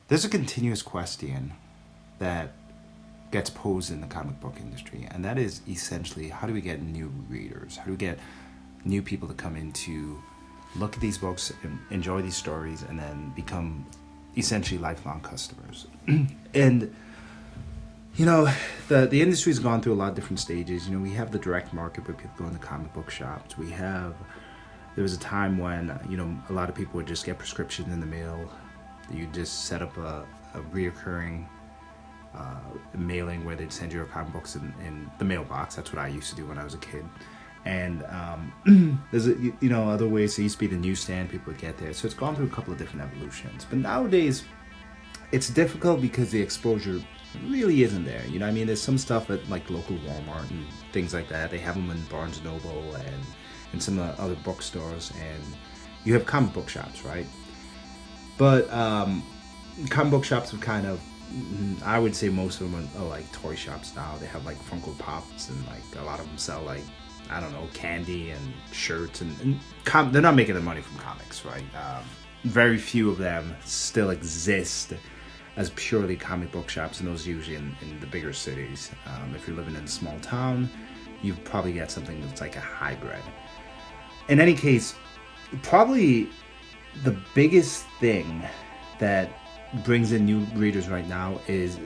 There's a continuous question that gets posed in the comic book industry, and that is essentially how do we get new readers? How do we get new people to come in to look at these books and enjoy these stories and then become essentially lifelong customers? And you know, the industry's gone through a lot of different stages. You know, we have the direct market where people go into comic book shops. There was a time when, a lot of people would just get prescriptions in the mail. You just set up a reoccurring mailing where they'd send you your comic books in the mailbox. That's what I used to do when I was a kid. And there's other ways. There used to be the newsstand. People would get there. So it's gone through a couple of different evolutions. But nowadays, it's difficult because the exposure really isn't there. You know what I mean? There's some stuff at like local Walmart and things like that. They have them in Barnes & Noble and some other bookstores. And you have comic book shops, right? But comic book shops have kind of, I would say most of them are like toy shops now. They have like Funko Pops and like a lot of them sell like, I don't know, candy and shirts and they're not making their money from comics, right? Very few of them still exist as purely comic book shops, and those usually in the bigger cities. If you're living in a small town, you probably get something that's like a hybrid. In any case, probably the biggest thing that brings in new readers right now is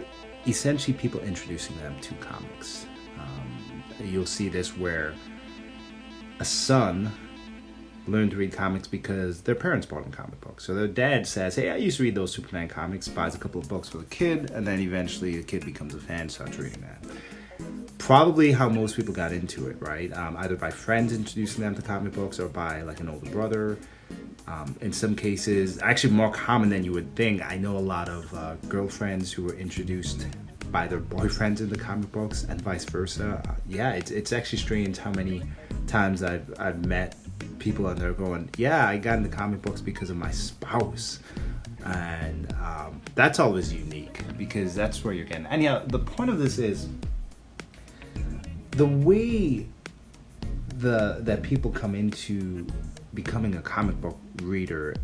essentially people introducing them to comics. You'll see this where a son learned to read comics because their parents bought them comic books. So their dad says, hey, I used to read those Superman comics, buys a couple of books for the kid, and then eventually the kid becomes a fan, starts reading that. Probably how most people got into it, right? Either by friends introducing them to comic books or by like an older brother. In some cases, actually more common than you would think. I know a lot of girlfriends who were introduced by their boyfriends into comic books and vice versa. It's actually strange how many times I've met people and they're going, yeah, I got into comic books because of my spouse. And that's always unique because that's where you're getting. Anyhow, the point of this is the way that people come into becoming a comic book reader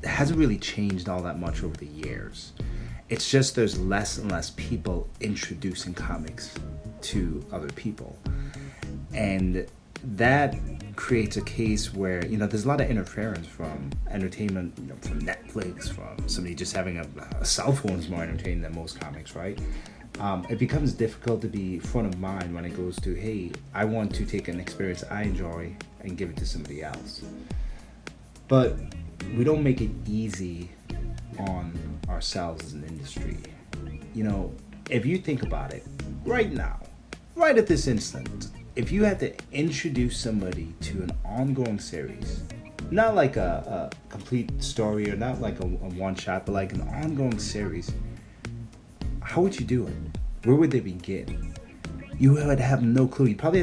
hasn't really changed all that much over the years. It's just there's less and less people introducing comics to other people. And that creates a case where, there's a lot of interference from entertainment, from Netflix, from somebody just having a cell phone is more entertaining than most comics, right? It becomes difficult to be front of mind when it goes to, hey, I want to take an experience I enjoy and give it to somebody else. But we don't make it easy on ourselves as an industry. If you think about it, right now, right at this instant, if you had to introduce somebody to an ongoing series, not like a complete story or not like a one-shot, but like an ongoing series, how would you do it? Where would they begin? You would have no clue. You'd probably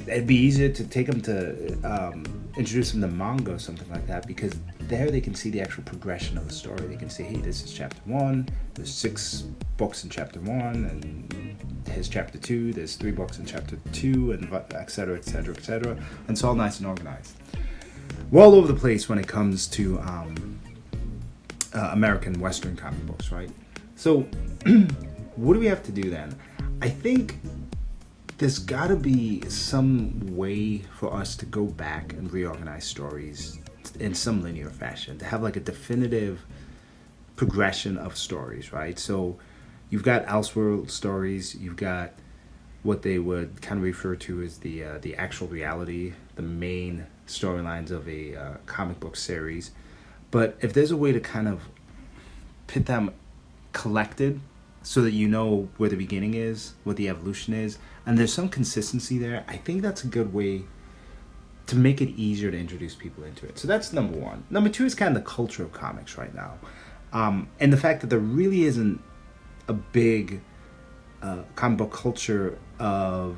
it'd be easier to take them to introduce them to manga or something like that, because there they can see the actual progression of the story. They can say, hey, this is chapter 1, there's 6 books in chapter 1, and here's chapter 2, there's 3 books in chapter 2, and et cetera, et cetera, et cetera. And it's all nice and organized. We're all over the place when it comes to American Western comic books, right? So what do we have to do then? I think there's got to be some way for us to go back and reorganize stories in some linear fashion, to have like a definitive progression of stories, right? So you've got Elseworld stories, you've got what they would kind of refer to as the actual reality, the main storylines of a comic book series. But if there's a way to kind of put them collected so that you know where the beginning is, what the evolution is, and there's some consistency there, I think that's a good way to make it easier to introduce people into it. So that's number one. Number two is kind of the culture of comics right now. And the fact that there really isn't a big comic book culture of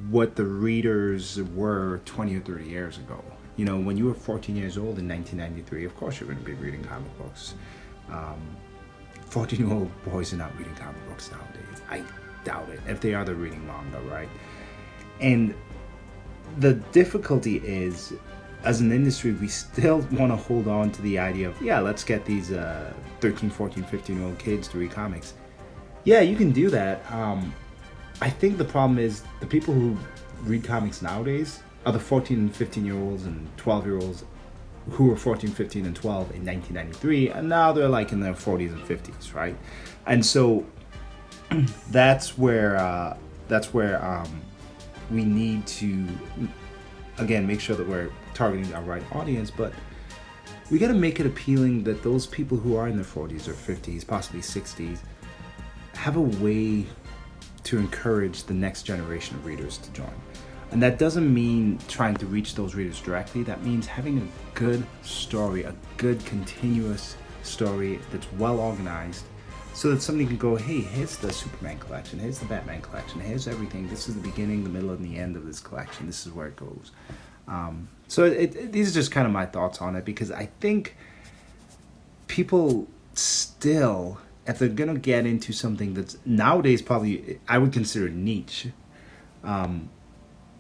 what the readers were 20 or 30 years ago. When you were 14 years old in 1993, of course you're going to be reading comic books. 14-year-old boys are not reading comic books nowadays. I doubt it. If they are, they're reading manga, right? And the difficulty is as an industry, we still want to hold on to the idea of, yeah, let's get these 13, 14, 15-year-old kids to read comics. Yeah, you can do that. I think the problem is the people who read comics nowadays are the 14 and 15-year-olds and 12-year-olds who were 14, 15, and 12 in 1993, and now they're like in their 40s and 50s, right? And so that's where we need to, again, make sure that we're targeting our right audience, but we got to make it appealing that those people who are in their 40s or 50s, possibly 60s, have a way to encourage the next generation of readers to join. And that doesn't mean trying to reach those readers directly. That means having a good story, a good continuous story that's well organized, so that somebody can go, hey, here's the Superman collection, here's the Batman collection, here's everything. This is the beginning, the middle, and the end of this collection. This is where it goes. So these are just kind of my thoughts on it, because I think people still, if they're going to get into something that's nowadays probably, I would consider niche. In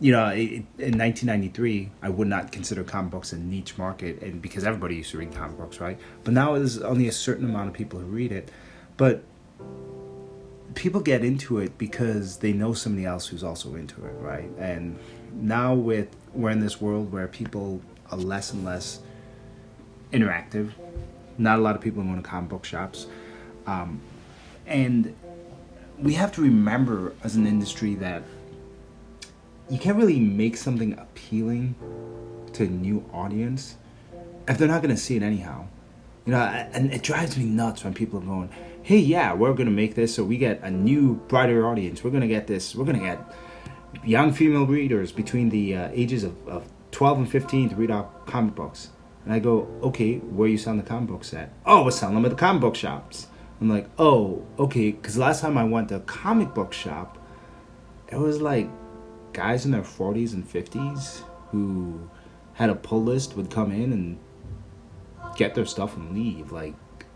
1993, I would not consider comic books a niche market, and because everybody used to read comic books, right? But now there's only a certain amount of people who read it. But people get into it because they know somebody else who's also into it, right? And now we're in this world where people are less and less interactive. Not a lot of people go to comic book shops. And we have to remember as an industry that you can't really make something appealing to a new audience if they're not going to see it anyhow. And it drives me nuts when people are going, hey, yeah, we're going to make this so we get a new, brighter audience. We're going to get young female readers between the ages of 12 and 15 to read our comic books. And I go, okay, where are you selling the comic books at? Oh, we're selling them at the comic book shops. I'm like, oh, okay, because last time I went to a comic book shop, it was like guys in their 40s and 50s who had a pull list would come in and get their stuff and leave. Like,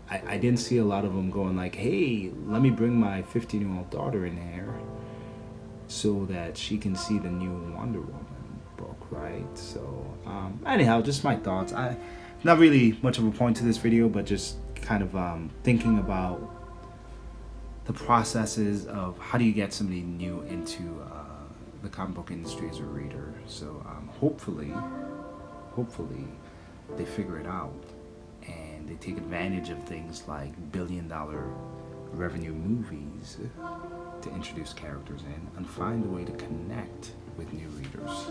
I didn't see a lot of them going like, hey, let me bring my 15-year-old daughter in here so that she can see the new Wonder Woman book, right? So, anyhow, just my thoughts. Not really much of a point to this video, but just kind of thinking about the processes of how do you get somebody new into the comic book industry as a reader. So hopefully they figure it out and they take advantage of things like billion-dollar revenue movies to introduce characters in and find a way to connect with new readers.